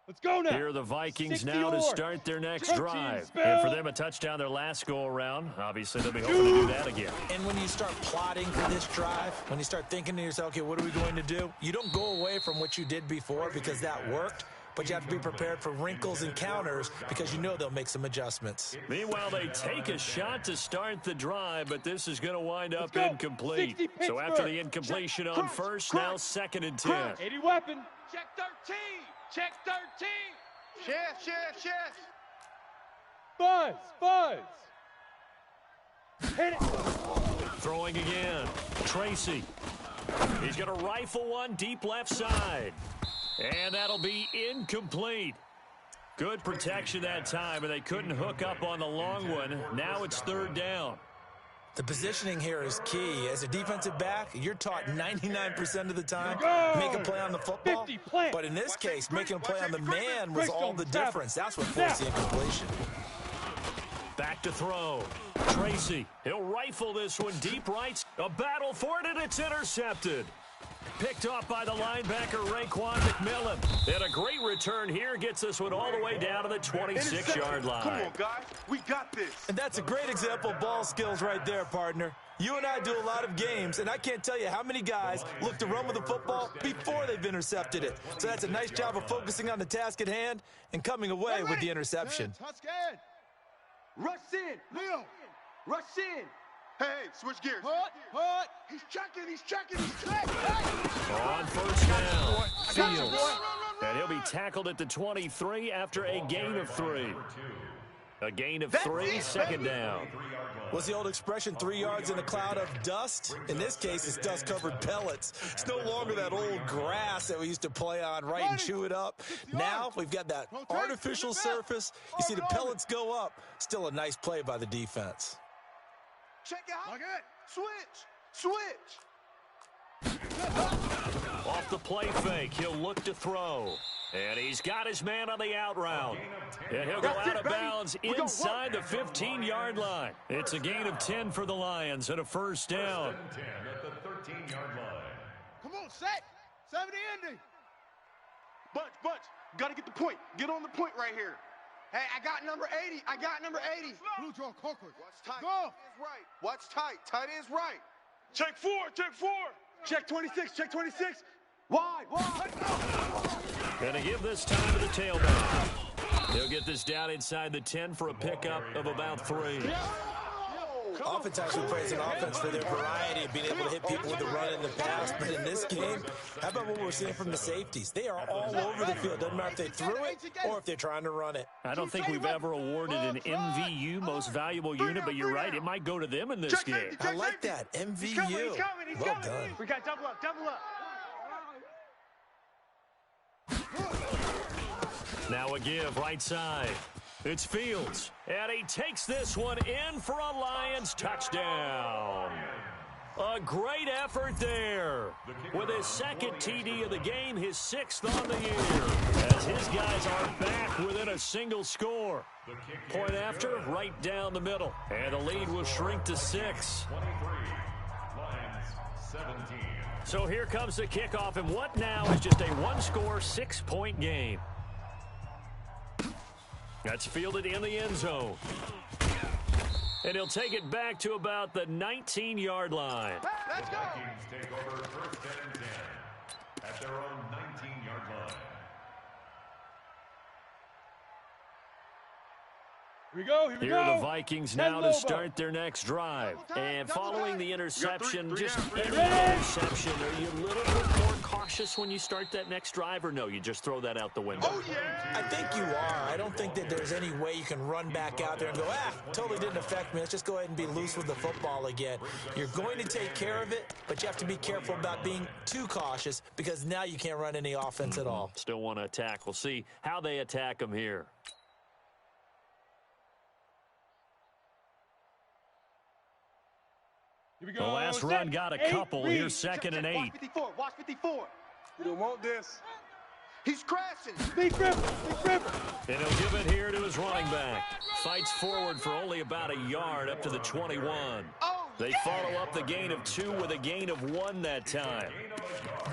Let's go now. Here are the Vikings 60 now to yards. start their next Coaching drive. spell. And for them, a touchdown their last go-around. Obviously, they'll be hoping to do that again. And when you start plotting for this drive, when you start thinking to yourself, okay, what are we going to do? You don't go away from what you did before because that worked, but you have to be prepared for wrinkles and counters because you know they'll make some adjustments. Meanwhile, they take a shot to start the drive, but this is going to wind up go. incomplete. 60 So after the Pittsburgh. incompletion Check. on first, now 2nd and 10. 80 weapon. Check 13. Check 13. Shift. Buzz. Hit it. Throwing again. Tracy. He's going to rifle one deep left side. And that'll be incomplete. Good protection that time, and they couldn't hook up on the long one. Now it's 3rd down. The positioning here is key. As a defensive back, you're taught 99% of the time, make a play on the football. 50 plant. But in this case, making a play on the man was all the difference. That's what forced the incompletion. Back to throw. Tracy. He'll rifle this one deep right. A battle for it, and it's intercepted. Picked off by the linebacker, Raekwon McMillan. And a great return here gets this one all the way down to the 26-yard line. Come on, guys. We got this. And that's a great example of ball skills right there, partner. You and I do a lot of games, and I can't tell you how many guys look to run with the football before they've intercepted it. So that's a nice job of focusing on the task at hand and coming away with the interception. Rush in. Leo. Rush in. Hey, switch gears. Hut. He's checking. On first down, Fields. And he'll be tackled at the 23 after a gain of 3. A gain of 3, 2nd down. What's the old expression, 3 yards in a cloud of dust? In this case, it's dust-covered pellets. It's no longer that old grass that we used to play on, right, and chew it up. Now we've got that artificial surface. You see the pellets go up. Still a nice play by the defense. Check out. Switch. Off the play fake, he'll look to throw. And he's got his man on the out route. And he'll go out of bounds inside the 15-yard line. It's a gain of 10 for the Lions and a first down. 10 at the 13-yard line. Come on, set. 70 ending. Bunch. Got to get the point. Get on the point right here. Hey, I got number 80. Blue draw, Coker. Watch tight. Go. Watch tight. Tight is right. Check 4. Check 26. Wide. Going to give this time to the tailback. He'll get this down inside the 10 for a pickup of about 3. Oftentimes we praise an offense for their variety of being able to hit people with the run in the pass. But in this game, how about what we're seeing from the safeties? They are all over the field. Doesn't matter if they threw it or if they're trying to run it. I don't think we've ever awarded an MVU, most valuable unit, but you're right, it might go to them in this game. I like that. MVU. Well done. We got double up. Now a give right side. It's Fields, and he takes this one in for a Lions touchdown. A great effort there. With his second TD of the game, his 6th on the year, as his guys are back within a single score. Point after, right down the middle, and the lead will shrink to 6. 23, Lions 17. So here comes the kickoff, and what now is just a one-score, 6-point game. That's fielded in the end zone. And he'll take it back to about the 19-yard line. Let's go. The Vikings take over 1st and 10 at their own 19-yard line. Here we go. Here are the Vikings now to start their next drive. And following the interception, just any interception, are you a little bit more cautious when you start that next drive, or no, you just throw that out the window? Oh, yeah. I think you are. I don't think that there's any way you can run back out there and go, totally didn't affect me. Let's just go ahead and be loose with the football again. You're going to take care of it, but you have to be careful about being too cautious because now you can't run any offense at all. Still want to attack. We'll see how they attack them here. Here we go. The last run got a couple. Here's 2nd and 8. Watch 54. Watch 54. We don't want this. He's crashing. Big ripper. Big ripper. And he'll give it here to his running back. Fights forward for only about a yard up to the 21. They follow up the gain of 2 with a gain of 1 that time.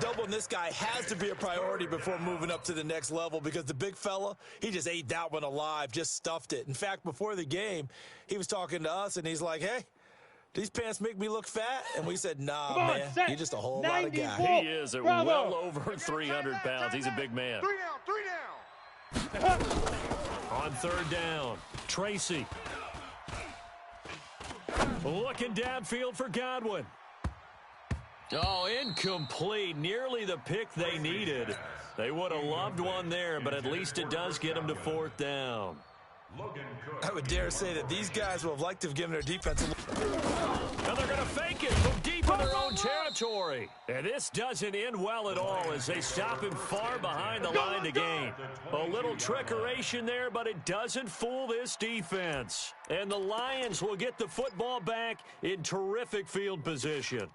Doubling this guy has to be a priority before moving up to the next level because the big fella, he just ate that one alive, just stuffed it. In fact, before the game, he was talking to us, and he's like, hey, these pants make me look fat? And we said, nah, man, you're just a whole lot of guy. He is at well over 300 pounds. He's a big man. 3 down. On 3rd down, Tracy. Looking downfield for Godwin. Oh, incomplete. Nearly the pick they needed. They would have loved one there, but at least it does get them to 4th down. I would dare say that these guys would have liked to have given their defense a Now they're going to fake it from deep in their own territory. And this doesn't end well at all as they stop him far behind the line to gain. A little trickeration there, but it doesn't fool this defense. And the Lions will get the football back in terrific field position.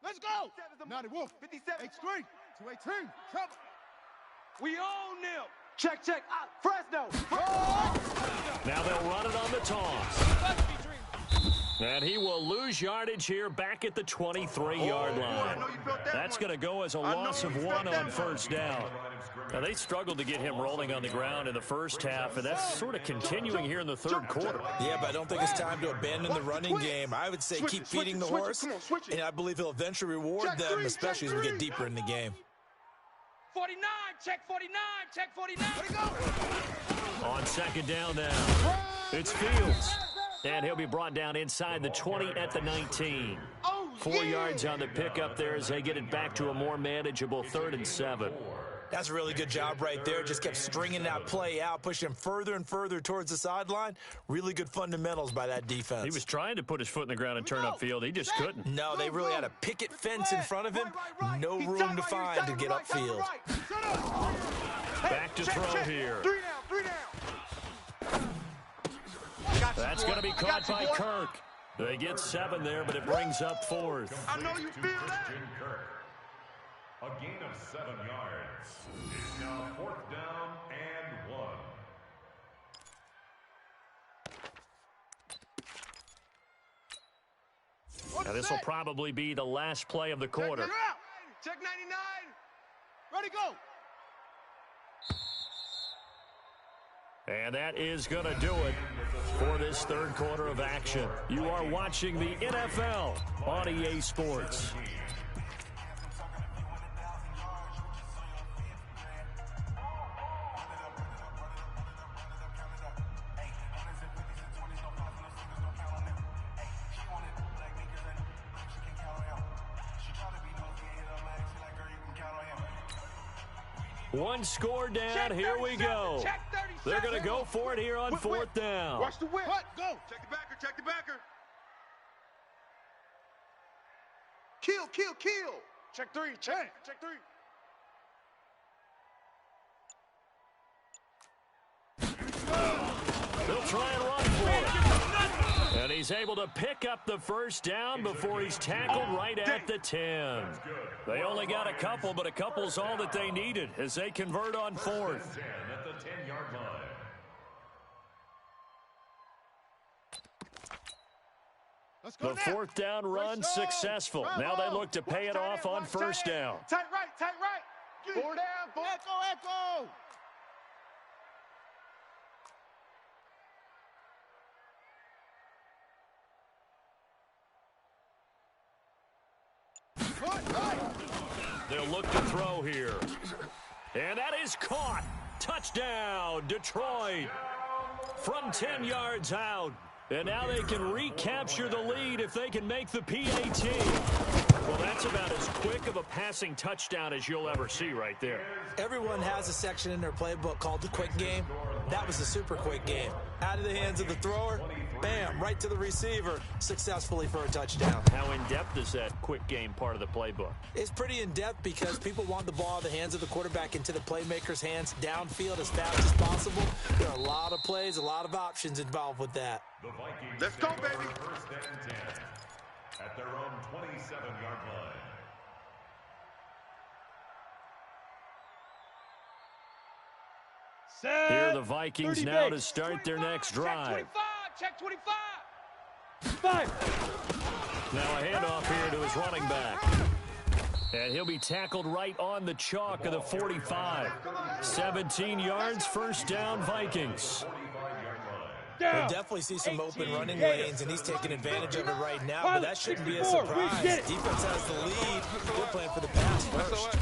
Let's go. 90 Wolf. 57. X3. 218. Trouble. We own them. Check. Fresno. Now they'll run it on the toss. And he will lose yardage here back at the 23-yard line. That's going to go as a loss of 1 on 1st down. Now, they struggled to get him rolling on the ground in the first half, and that's sort of continuing here in the 3rd quarter. Yeah, but I don't think it's time to abandon the running game. I would say keep feeding the horse, and I believe he'll eventually reward them, especially as we get deeper in the game. 49, check 49, check 49. On 2nd down now, it's Fields. And he'll be brought down inside the 20 at the 19. 4 yards on the pickup there as they get it back to a more manageable 3rd and 7. That's a really good job right there. Just kept stringing that play out, pushing him further and further towards the sideline. Really good fundamentals by that defense. He was trying to put his foot in the ground and turn upfield. He just couldn't. No, they really had a picket fence in front of him. No room to find to get upfield. Back to throw here. 3 down. That's going to be caught by Kirk. They get 7 there, but it brings up 4th. I know you feel that. Kirk. A gain of 7 yards. It's now 4th down and 1. Now this will probably be the last play of the quarter. Check 99. Ready, go. And that is going to do it for this 3rd quarter of action. You are watching the NFL on EA Sports. One score down. Here we go. They're going to go for it here on 4th down. Watch the whip. Go. Check the backer. Kill. Check three. Check three. They'll try and run for it. And he's able to pick up the first down before he's tackled right at the 10. They only got a couple, but a couple's all that they needed as they convert on fourth. At the 10-yard line. Let's go The fourth down run successful. Now they look to pay it off on first down. Tight right. 4 down. Echo. They'll look to throw here. And that is caught. Touchdown, Detroit. From 10 yards out. And now they can recapture the lead if they can make the PAT. Well, that's about as quick of a passing touchdown as you'll ever see right there. Everyone has a section in their playbook called the quick game. That was a super quick game. Out of the hands of the thrower, bam, right to the receiver, successfully for a touchdown. How in-depth is that quick game part of the playbook? It's pretty in-depth because people want the ball out of the hands of the quarterback into the playmaker's hands downfield as fast as possible. There are a lot of plays, a lot of options involved with that. The Vikings. Let's go, baby. First and 10 at their own 27-yard line. Here are the Vikings now to start their next drive. Check 25. Now a handoff here to his running back. And he'll be tackled right on the chalk of the 45. 17 yards, first down, Vikings. We'll definitely see some open running lanes, and he's taking advantage of it right now, but that shouldn't be a surprise. Defense has the lead. They're playing for the pass first.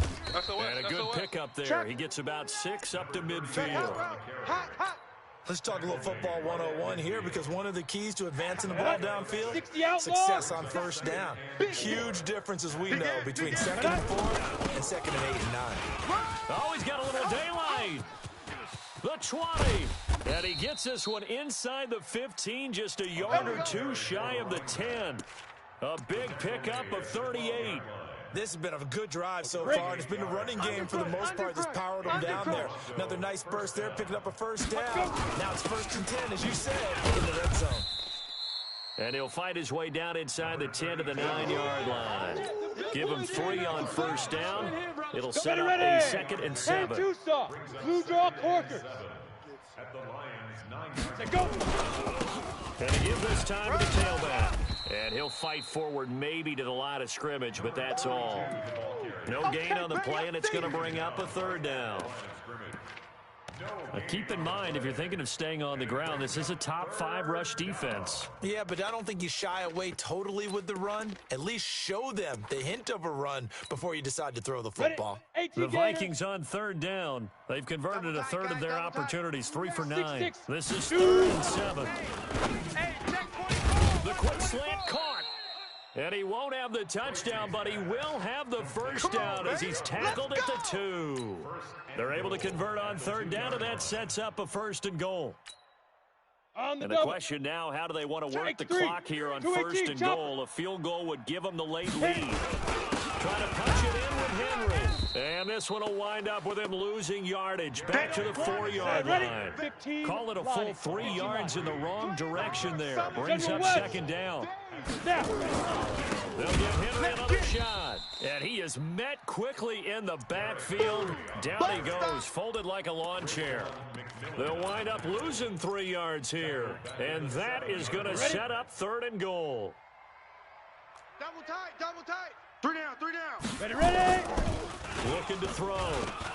And a good pickup there. He gets about 6 up to midfield. Hot. Let's talk a little football 101 here, because one of the keys to advancing the ball downfield, 60 outlaws. success on first down. Huge difference, as we know, between 2nd and 4 and 2nd and 8 and 9. Oh, he's got a little daylight. The 20. And he gets this one inside the 15, just a yard or two shy of the 10. A big pickup of 38. This has been a good drive so far. It's been a running game for the most part that's powered them down there. Another nice burst there, picking up a first down. Now it's 1st and 10, as you said, in the red zone. And he'll fight his way down inside the 10 to the 9-yard line. Give him 3 on first down. It'll set up a 2nd and 7. Tucson, blue draw Corker. At the Lions, 9 Say go. And he gives this time to the tailback. And he'll fight forward maybe to the line of scrimmage, but that's all. No gain on the play, and it's going to bring up a 3rd down. Now keep in mind, if you're thinking of staying on the ground, this is a top 5 rush defense. Yeah, but I don't think you shy away totally with the run. At least show them the hint of a run before you decide to throw the football. The Vikings on 3rd down. They've converted a third of their opportunities, 3 for 9. This is 3rd and 7. The quick slant caught. And he won't have the touchdown, but he will have the first down as he's tackled at the 2. They're able to convert on 3rd down, and that sets up a 1st and goal. And the question now, how do they want to work the clock here on 1st and goal? A field goal would give them the late lead. Trying to punch it in with Henry. And this one will wind up with him losing yardage back to the 4-yard line. Call it a full 3 yards in the wrong direction there. Brings up 2nd down. They'll give Henry another shot. And he is met quickly in the backfield. Down he goes, folded like a lawn chair. They'll wind up losing 3 yards here. And that is going to set up 3rd and goal. Double tight. 3 down. Ready. Looking to throw.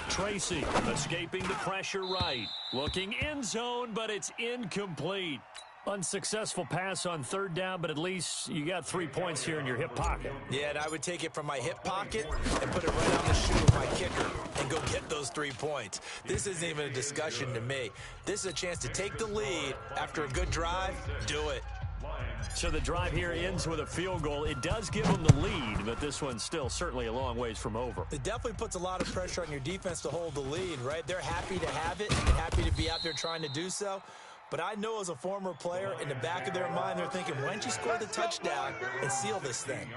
Tracy escaping the pressure right. Looking end zone, but it's incomplete. Unsuccessful pass on 3rd down, but at least you got 3 points here in your hip pocket. Yeah, and I would take it from my hip pocket and put it right on the shoe of my kicker and go get those 3 points. This isn't even a discussion to me. This is a chance to take the lead after a good drive. Do it. So the drive here ends with a field goal. It does give them the lead, but this one's still certainly a long ways from over. It definitely puts a lot of pressure on your defense to hold the lead, right? They're happy to have it and happy to be out there trying to do so. But I know as a former player, in the back of their mind, they're thinking, why don't you score the touchdown and seal this thing?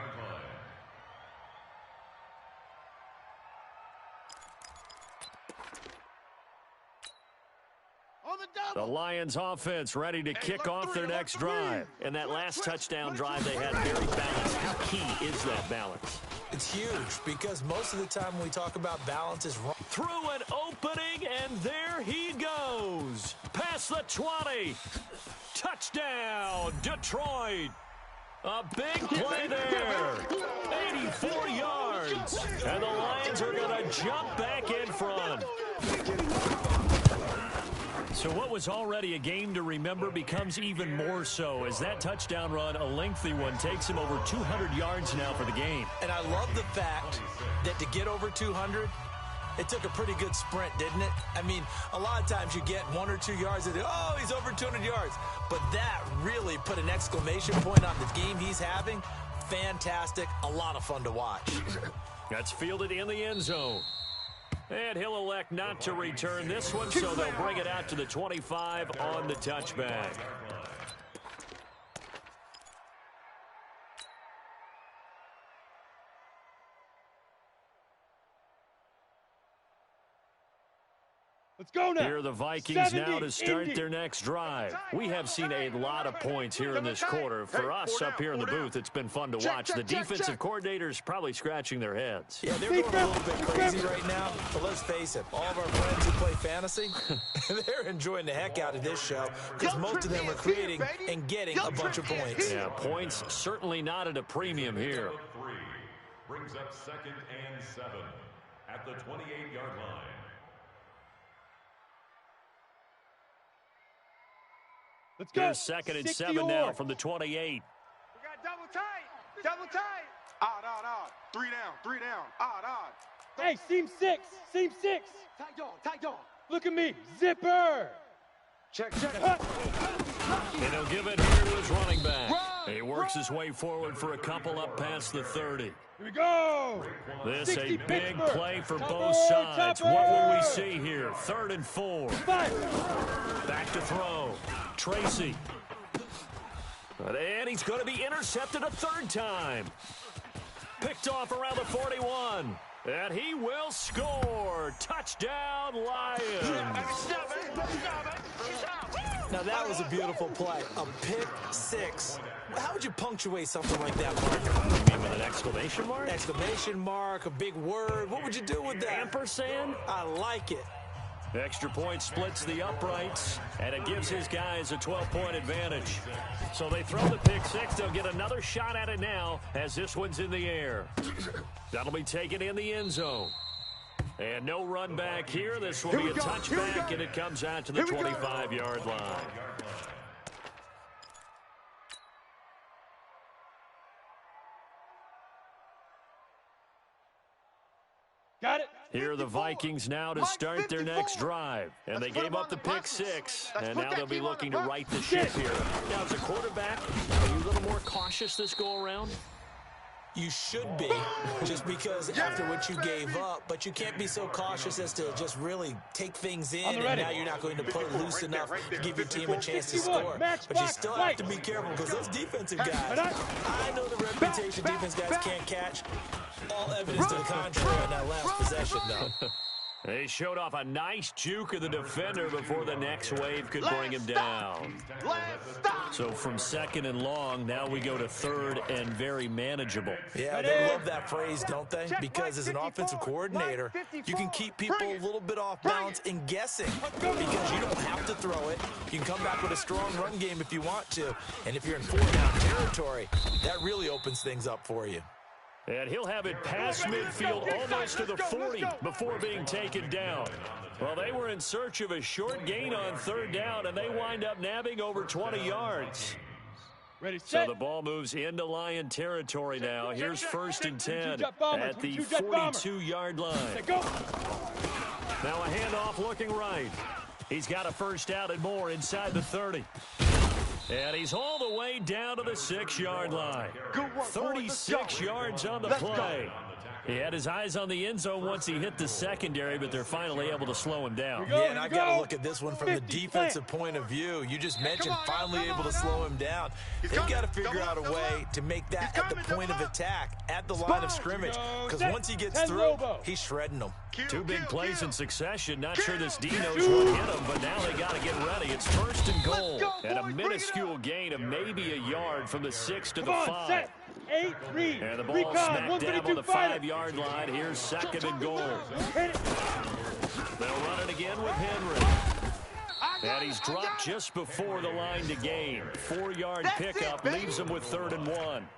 The Lions offense ready to kick off their next drive. And that last touchdown drive they had very balanced. How key is that balance? It's huge because most of the time when we talk about balance is wrong. Through an opening, and there he goes. Past the 20. Touchdown, Detroit. A big play there. 84 yards. And the Lions are going to jump back in front. So what was already a game to remember becomes even more so as that touchdown run, a lengthy one, takes him over 200 yards now for the game. And I love the fact that to get over 200, it took a pretty good sprint, didn't it? I mean, a lot of times you get 1 or 2 yards and oh, he's over 200 yards. But that really put an exclamation point on the game he's having. Fantastic. A lot of fun to watch. That's fielded in the end zone. And he'll elect not to return this one, so they'll bring it out to the 25 on the touchback. Let's go now. Here are the Vikings now to start their next drive. We have seen a lot of points here in this quarter. For us up here in the booth, it's been fun to watch. The defensive coordinators probably scratching their heads. Yeah, they're going a little bit crazy right now. But let's face it, all of our friends who play fantasy, they're enjoying the heck out of this show because most of them are creating and getting a bunch of points. Yeah, points certainly not at a premium here. Brings up 2nd and 7 at the 28-yard line. Let's go. Here's 2nd and 7 now from the 28. We got double tight. Double tight. Odd, odd, odd. 3 down. 3 down. Odd, odd. Hey, seam 6. Seam 6. Tight on. Tight on. Look at me. Zipper. Check, check. And he'll give it here to his running back. He works his way forward for a couple up past the 30. Here we go. This a big Pittsburgh. play for Topper, both sides. Topper. What will we see here? 3rd and 4. Five. Back to throw. Tracy. And he's going to be intercepted a 3rd time. Picked off around the 41. And he will score. Touchdown, Lions. Now, that was a beautiful play. A pick 6. How would you punctuate something like that, Mark? You mean with an exclamation mark? Exclamation mark, a big word. What would you do with that? Ampersand? I like it. Extra point splits the uprights, and it gives his guys a 12-point advantage. So they throw the pick 6. They'll get another shot at it now as this one's in the air. That'll be taken in the end zone. And no run back here. This will be a touchback, and it comes out to the 25-yard line. Got it. Here are the Vikings now to start their next drive. And they gave up the pick 6, and now they'll be looking to right the ship here. Now, as a quarterback, are you a little more cautious this go-around? You should be, just because after what you gave up, but you can't be so cautious as to just really take things in, and now you're not going to play loose enough to give your team a chance to score. But you still have to be careful because those defensive guys, I know the reputation defense guys can't catch. All evidence to the contrary on that last possession, though. They showed off a nice juke of the defender before the next wave could bring him down. So from 2nd and long, now we go to 3rd and very manageable. Yeah, they love that phrase, don't they? Because as an offensive coordinator, you can keep people a little bit off balance and guessing because you don't have to throw it. You can come back with a strong run game if you want to. And if you're in 4-down territory, that really opens things up for you. And he'll have it past midfield almost to the 40 before being taken down. Well, they were in search of a short gain on 3rd down, and they wind up nabbing over 20 yards. Ready, So the ball moves into Lion territory now. Here's 1st and 10 at the 42-yard line. Now a handoff looking right. He's got a first out and more inside the 30. And he's all the way down to the 6-yard line. 36 yards on the play. He had his eyes on the end zone once he hit the secondary, but they're finally able to slow him down. Yeah, and I got to look at this one from the defensive point of view. You just mentioned finally able to slow him down. They've got to figure out a way to make that at the point of attack, at the line of scrimmage, because once he gets through, he's shredding them. Two big plays in succession. Not sure this D knows what hit him, but now they got to get ready. It's first and goal. And a minuscule gain of maybe a yard from the 6 to the 5. 8-3. And the ball smacked down on the 5-yard line. Here's second and goal. They'll run it again with Henry. And he's dropped just before the line to gain. 4-yard pickup leaves him with 3rd and 1.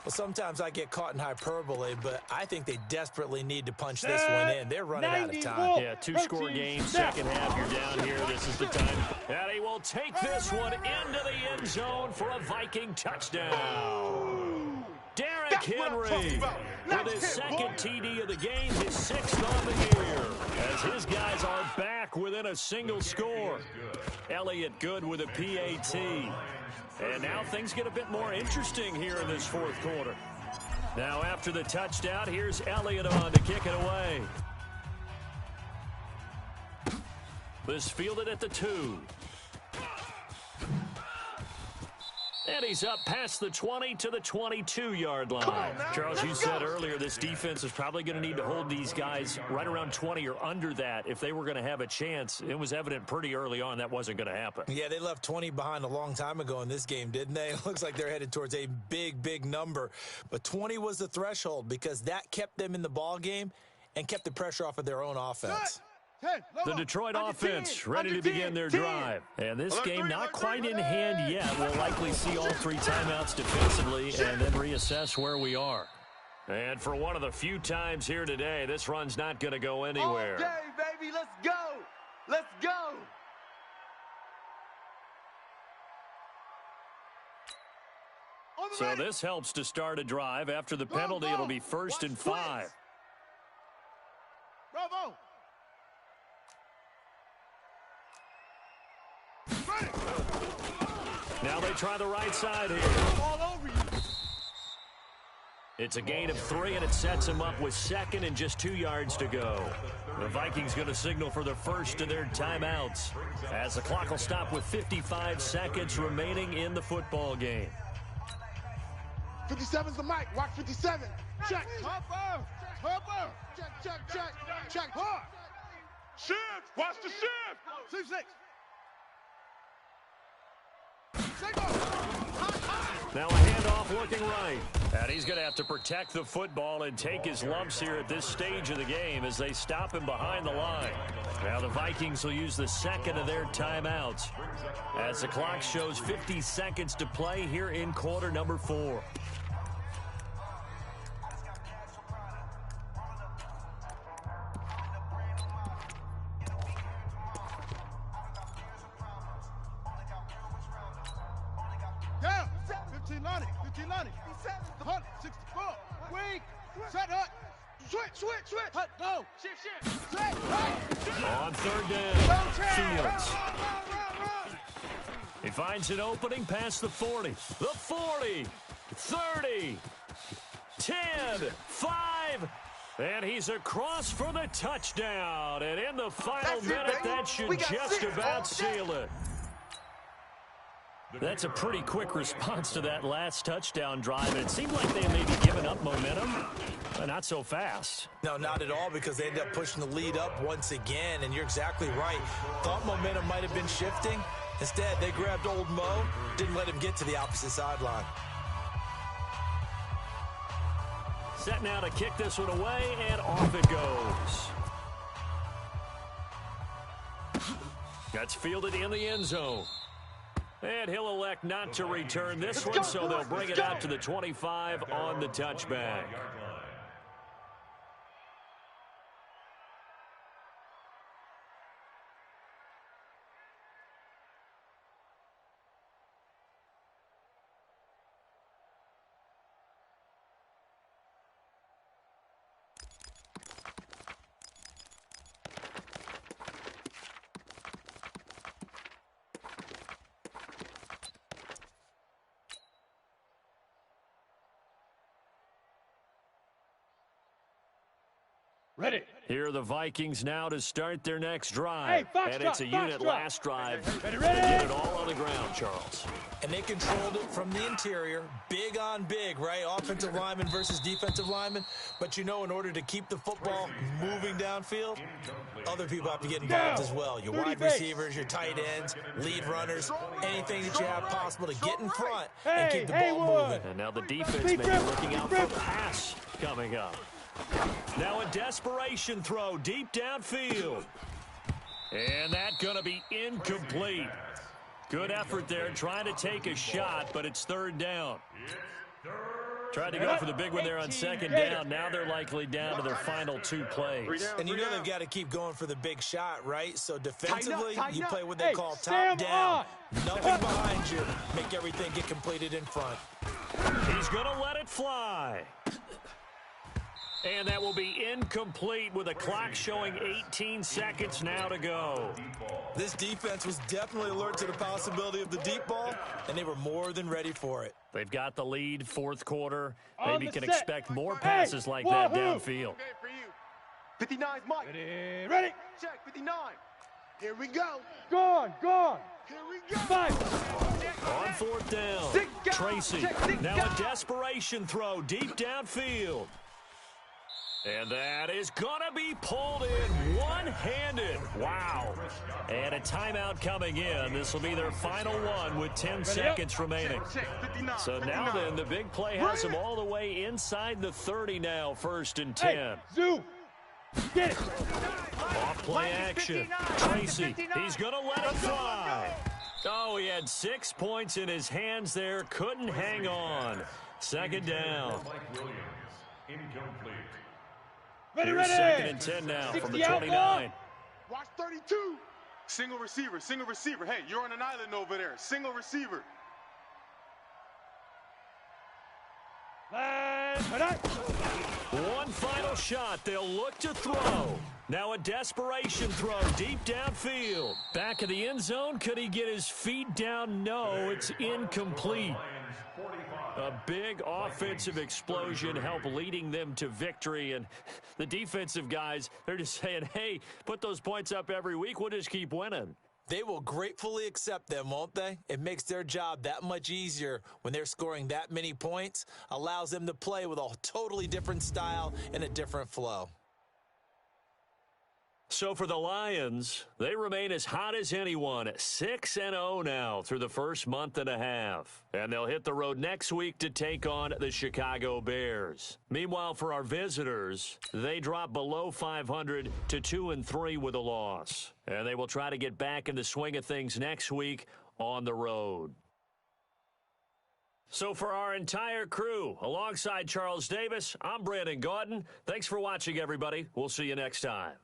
Well, sometimes I get caught in hyperbole, but I think they desperately need to punch this one in. They're running out of time. Yeah, 2-score game, second half, you're down here. This is the time. And he will take this one into the end zone for a Viking touchdown. Derrick Henry with his second TD of the game, his 6th on the year, as his guys are back within a single score. Elliott Good with a PAT. And now things get a bit more interesting here in this 4th quarter. Now after the touchdown, here's Elliott on to kick it away. This fielded at the 2. And he's up past the 20 to the 22-yard line. Charles, you said earlier this defense is probably going to need to hold these guys right around 20 or under that if they were going to have a chance. It was evident pretty early on that wasn't going to happen. Yeah, they left 20 behind a long time ago in this game, didn't they? It looks like they're headed towards a big, big number. But 20 was the threshold because that kept them in the ball game and kept the pressure off of their own offense. The Detroit offense ready to begin their drive. And this game not quite in hand yet. We'll likely see all 3 timeouts defensively and then reassess where we are. And for one of the few times here today, this run's not going to go anywhere. Okay, baby, let's go. Let's go. So this helps to start a drive. After the penalty, it'll be 1st and 5. Bravo. Now they try the right side here. It's a gain of 3, and it sets him up with 2nd and just 2 yards to go. The Vikings going to signal for the first of their timeouts as the clock will stop with 55 seconds remaining in the football game. 57's the mic. Watch 57. Check. Hopper. Hopper. Check. Hard. Shift. Watch the shift. 6. Now a handoff looking right. And he's going to have to protect the football and take his lumps here at this stage of the game as they stop him behind the line. Now the Vikings will use the 2nd of their timeouts as the clock shows 50 seconds to play here in quarter number 4. Switch. Hut, go. Shift. On 3rd down, Fields. He finds an opening past the 40. The 40, 30, 10, 5. And he's across for the touchdown. And in the final minute, that should just about seal it. That's a pretty quick response to that last touchdown drive. And it seemed like they may be giving up momentum, but not so fast. No, not at all, because they ended up pushing the lead up once again. And you're exactly right. Thought momentum might have been shifting. Instead, they grabbed old Mo, didn't let him get to the opposite sideline. Set now to kick this one away, and off it goes. That's fielded in the end zone. And he'll elect not to return this one, so they'll bring it out to the 25 on the touchback. Ready. Here are the Vikings now to start their next drive. Hey, Foxtrot, and it's a unit Foxtrot. last drive Ready, to ready. get it all on the ground, Charles. And they controlled it from the interior, big on big, right? Offensive lineman versus defensive lineman. But, you know, in order to keep the football moving downfield, other people have to get involved as well. Your wide receivers, your tight ends, lead runners, anything that you have possible to get in front and keep the ball moving. And now the defense may be looking out for a pass coming up. Now a desperation throw deep downfield. And that's going to be incomplete. Good effort there trying to take a shot, but it's third down. Tried to go for the big one there on second down. Now they're likely down to their final 2 plays. And you know they've got to keep going for the big shot, right? So defensively, you play what they Hey, call stand top down. on. Nothing behind you. Make everything get completed in front. He's going to let it fly. And that will be incomplete with a clock showing 18 seconds now to go. This defense was definitely alert to the possibility of the deep ball, and they were more than ready for it. They've got the lead, fourth quarter. On Maybe the can set. expect more passes like that downfield. Okay, for you. 59's Mike. Ready. Ready. Check, 59. Here we go. Gone. Gone. Here we go. 5. On fourth down, Six guys. Tracy. Check, six Now guys. a desperation throw deep downfield. And that is going to be pulled in one-handed. Wow. And a timeout coming in. This will be their final one with 10 seconds remaining. Check, 59. So now then, the big play has them all the way inside the 30 now, first and 10. Hey, Zoo. Get it. Off play action. Tracy, he's going to let it fly. Oh, he had 6 points in his hands there. Couldn't hang on. Second down. Mike Williams, incomplete. Ready, Here's ready. second and 10 now from the 60 out 29. Watch 32. Single receiver, single receiver. Hey, you're on an island over there. Single receiver. One final shot. They'll look to throw. Now a desperation throw deep downfield. Back of the end zone. Could he get his feet down? No, it's incomplete. A big offensive explosion helped leading them to victory. And the defensive guys, they're just saying, hey, put those points up every week. We'll just keep winning. They will gratefully accept them, won't they? It makes their job that much easier when they're scoring that many points, allows them to play with a totally different style and a different flow. So for the Lions, they remain as hot as anyone, 6-0 now through the first month and a half. And they'll hit the road next week to take on the Chicago Bears. Meanwhile, for our visitors, they drop below 500 to 2-3 with a loss. And they will try to get back in the swing of things next week on the road. So for our entire crew, alongside Charles Davis, I'm Brandon Gaudin. Thanks for watching, everybody. We'll see you next time.